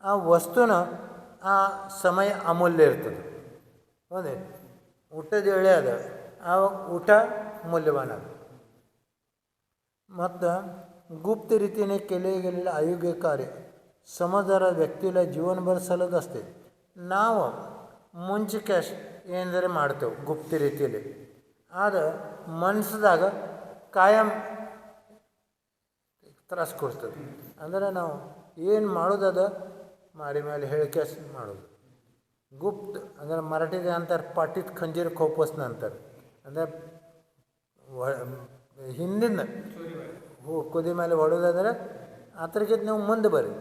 ಆ ವಸ್ತುನ ಆ ಸಮಯ ಅಮೂಲ್ಯ ಇರ್ತದೆ. ಹೌದೇ, ಊಟದ ವೇಳೆ ಅದ, ಆ ಊಟ मूल्यवान आहे. ಮತ್ತು गुप्त रीतीने केले गेलेले अयोग्य कार्य समजदार व्यक्तीला जीवनभर सलग असते. ನಾವು ಮುಂಚೆ ಕ್ಯಾಶ್ ಏನೆಂದರೆ ಮಾಡ್ತೇವೆ ಗುಪ್ತ ರೀತಿಯಲ್ಲಿ, ಆದ್ರೆ ಮನಸ್ಸಿದಾಗ ಕಾಯಂ ತ್ರಾಸ ಕೊಡ್ತದೆ. ಅಂದರೆ ನಾವು ಏನು ಮಾಡೋದದ ಮಾರಿ ಮೇಲೆ ಹೇಳಿಕೆ ಮಾಡೋದು. ಗುಪ್ತ ಅಂದರೆ ಮರಾಠಿದ ಅಂತಾರೆ ಪಾಟಿತ್ ಖಂಜೀರ್ ಖೋಪಸ್ನ ಅಂತಾರೆ. ಅಂದರೆ ಹಿಂದಿನ ಕುದಿ ಮೇಲೆ ಹೊಡೋದಾದ್ರೆ ಅದ್ರಕ್ಕಿಂತ ನೀವು ಮುಂದೆ ಬರ್ರಿ,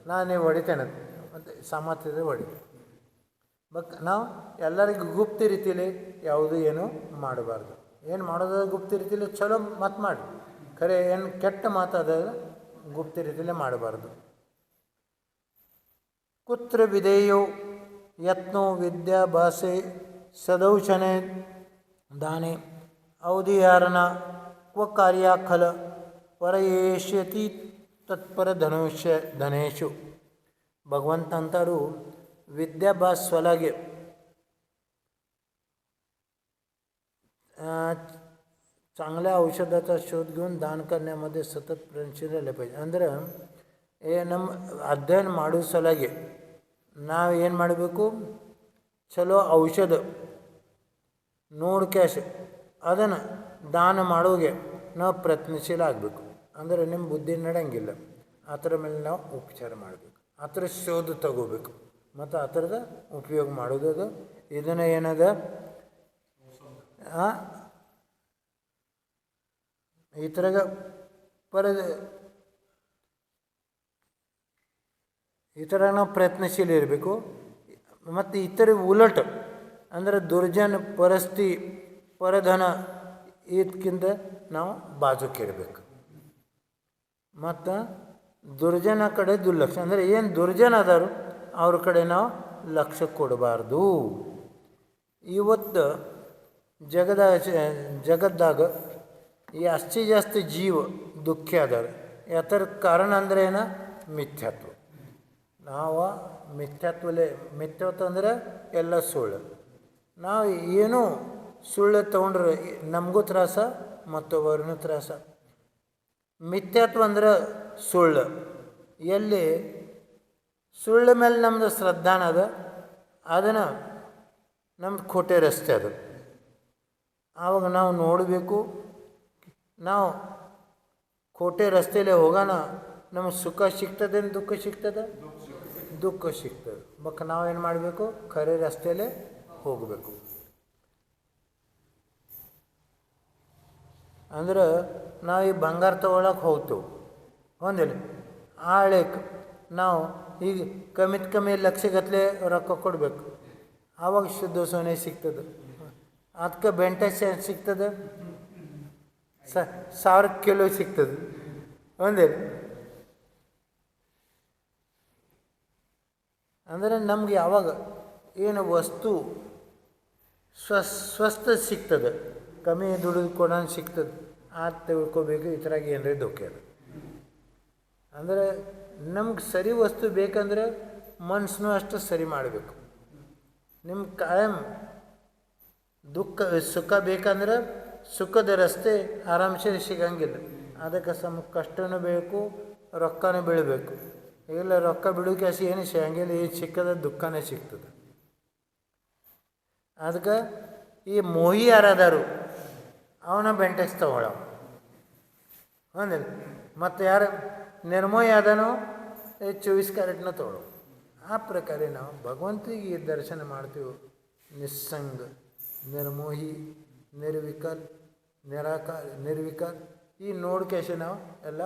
ನಾನು ಹೊಡಿತೇನೆ ಮತ್ತು ಸಾಮರ್ಥ್ಯದ ಹೊಡಿ. ನಾವು ಎಲ್ಲರಿಗೂ ಗುಪ್ತ ರೀತಿಯಲ್ಲಿ ಯಾವುದು ಏನು ಮಾಡಬಾರ್ದು. ಏನು ಮಾಡೋದ ಗುಪ್ತ ರೀತಿಯಲ್ಲಿ ಚಲೋ ಮಾತು ಮಾಡಿ, ಖರೆ ಏನು ಕೆಟ್ಟ ಮಾತಾದ ಗುಪ್ತ ರೀತಿಯಲ್ಲೇ ಮಾಡಬಾರ್ದು. ಕುತ್ರ ವಿಧೇಯೋ ಯತ್ನೋ ವಿದ್ಯಾಭ್ಯಾಸೆ ಸದೌಚನೆ ದಾನೆ ಔದಿಯಾರನ ಕ್ವ ಕಾರ್ಯಾಖಲ ಪರಯೇಷ್ಯತಿ ತತ್ಪರ ಧನೇಶು. भगवंत अंतारू विद्याभ्यास स्वलागे चांगल्या औषधाचा शोध घेऊन दान करण्यामध्ये सतत प्रयत्नशील राहिले पाहिजे. ಅಂದರೆ ನಮ್ಮ ಅಧ್ಯಯನ ಮಾಡೋ ಸಲುವಾಗಿ ನಾವು ಏನು ಮಾಡಬೇಕು, ಚಲೋ ಔಷಧ ನೋಡಿ ಕ್ಯಾಶ್ ಅದನ್ನು ದಾನ ಮಾಡೋಗೆ ನಾವು ಪ್ರಯತ್ನಶೀಲ ಆಗಬೇಕು. ಅಂದರೆ ನಿಮ್ಮ ಬುದ್ಧಿ ನಡೆಯಂಗಿಲ್ಲ, ಆ ಥರ ಮೇಲೆ ನಾವು ಉಪಚಾರ ಮಾಡಬೇಕು, ಆ ಥರ ಶೋಧ ತಗೋಬೇಕು ಮತ್ತು ಆ ಥರದ ಉಪಯೋಗ ಮಾಡೋದು. ಅದು ಇದನ್ನು ಏನದ ಈ ಥರ ಈ ಥರ ನಾವು ಪ್ರಯತ್ನಶೀಲ ಇರಬೇಕು. ಮತ್ತು ಇತರ ಉಲಟ ಅಂದರೆ ದುರ್ಜನ ಪರಿಸ್ಥಿತಿ ಪರಧನ ಇದಕ್ಕಿಂತ ನಾವು ಬಾಜುಕಿರಬೇಕು. ಮತ್ತು ದುರ್ಜನ ಕಡೆ ದುರ್ಲಕ್ಷ ಅಂದರೆ ಏನು ದುರ್ಜನ ಅದಾರು ಅವ್ರ ಕಡೆ ನಾವು ಲಕ್ಷ್ಯ ಕೊಡಬಾರ್ದು. ಇವತ್ತು ಜಗದ್ದಾಗ ಜಾಸ್ತಿ ಜಾಸ್ತಿ ಜೀವ ದುಃಖಿ ಅದಾರ. ಯಾತರ ಕಾರಣ ಅಂದರೆ ಏನು, ಮಿಥ್ಯಾತ್ವ. ನಾವು ಮಿಥ್ಯಾತ್ವ ಅಂದರೆ ಎಲ್ಲ ಸುಳ್ಳು. ನಾವು ಏನೂ ಸುಳ್ಳು ತೊಗೊಂಡ್ರೆ ನಮಗೂ ತ್ರಾಸ ಮತ್ತೊಬ್ಬರನ್ನೂ ತ್ರಾಸ. ಮಿಥ್ಯಾತ್ವ ಅಂದ್ರೆ ಸುಳ್ಳು. ಎಲ್ಲಿ ಸುಳ್ಳು ಮೇಲೆ ನಮ್ಮದು ಶ್ರದ್ಧಾನ ಅದ, ಅದನ್ನು ನಮ್ದು ಖೋಟೆ ರಸ್ತೆ ಅದು. ಆವಾಗ ನಾವು ನೋಡಬೇಕು, ನಾವು ಖೋಟೆ ರಸ್ತೆಯಲ್ಲೇ ಹೋಗೋಣ, ನಮಗೆ ಸುಖ ಸಿಗ್ತದೇನು ದುಃಖ ಸಿಗ್ತದೆ? ದುಃಖ ಸಿಗ್ತದೆ. ಮತ್ತು ನಾವೇನು ಮಾಡಬೇಕು? ಖರೆ ರಸ್ತೆಯಲ್ಲೇ ಹೋಗಬೇಕು. ಅಂದ್ರೆ ನಾವು ಈ ಬಂಗಾರ ತೊಗೊಳಕ್ಕೆ ಹೋಗ್ತೇವೆ, ಒಂದಿಲ್ಲ ಆಳಕ್ಕೆ ನಾವು ಈಗ ಕಮ್ಮಿದ ಕಮ್ಮಿ ಲಕ್ಷಗಟ್ಟಲೆ ರೊಕ್ಕ ಕೊಡಬೇಕು, ಆವಾಗ ಶುದ್ಧ ಸೋನೆ ಸಿಗ್ತದೆ. ಅದಕ್ಕೆ ಬೆಂಟೆಕ್ಸ್ ಸಿಗ್ತದೆ, 1000 ಕಿಲೋ ಸಿಗ್ತದೆ, ಒಂದಿಲ್ಲ. ಅಂದರೆ ನಮ್ಗೆ ಯಾವಾಗ ಏನು ವಸ್ತು ಸ್ವಸ್ಥ ಸಿಗ್ತದೆ, ಕಮ್ಮಿ ದುಡಿದು ಕೊಡೋಣ ಸಿಗ್ತದೆ, ಅದು ತಿಳ್ಕೊಬೇಕು. ಇದ್ರಾಗ ಏನರೇ ಧೋಕೆ ಅದು. ಅಂದರೆ ನಮ್ಗೆ ಸರಿ ವಸ್ತು ಬೇಕಂದ್ರೆ ಮನಸ್ಸನ್ನು ಅಷ್ಟು ಸರಿ ಮಾಡಬೇಕು. ನಿಮ್ಮ ಕಾಯಂ ಸುಖ ಬೇಕಂದ್ರೆ ಸುಖದ ರಸ್ತೆ ಆರಾಮ್ಸೆ ಸಿಗಂಗಿಲ್ಲ. ಅದಕ್ಕೆ ಕಷ್ಟನೂ ಬೇಕು, ರೊಕ್ಕನೂ ಬೀಳಬೇಕು. ಇಲ್ಲ ರೊಕ್ಕ ಬಿಡೋಕೆ ಏನು ಸಿಗಂಗಿಲ್ಲ, ಏನು ಸಿಕ್ಕದ ದುಃಖನೇ ಸಿಗ್ತದೆ. ಅದಕ್ಕೆ ಈ ಮೋಹಿ ಯಾರದಾರು ಅವನ ಬೆಂಟೆಕ್ಸ್ ತಗೊಳ್ಳೋ ಒಂದಿಲ್ಲ. ಮತ್ತು ಯಾರು ನಿರ್ಮೋಹಿ ಆದನೋ 24 ಕ್ಯಾರೆಟ್ನ ತೊಗೊಳ್ಳೋ. ಆ ಪ್ರಕಾರ ನಾವು ಭಗವಂತಿಗೆ ದರ್ಶನ ಮಾಡ್ತೀವಿ. ನಿಸ್ಸಂಗ, ನಿರ್ಮೋಹಿ, ನಿರ್ವಿಕಲ್, ನಿರಾಕಾರ, ನಿರ್ವಿಕಲ್, ಈ ನೋಡ್ಕೇಶೆ ನಾವು ಎಲ್ಲ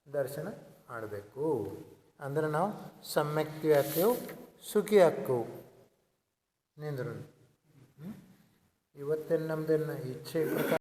ದರ್ಶನ ಮಾಡಬೇಕು. ಅಂದ್ರೆ ನಾವು ಸಮ್ಯಕ್ತಿ ಆಗ್ತೇವೆ, ಸುಖಿ ಆಗ್ತೇವೆ. ನಿಂದ್ರು ಇವತ್ತೇನು ನಮ್ದೇನು ಇಚ್ಛೆ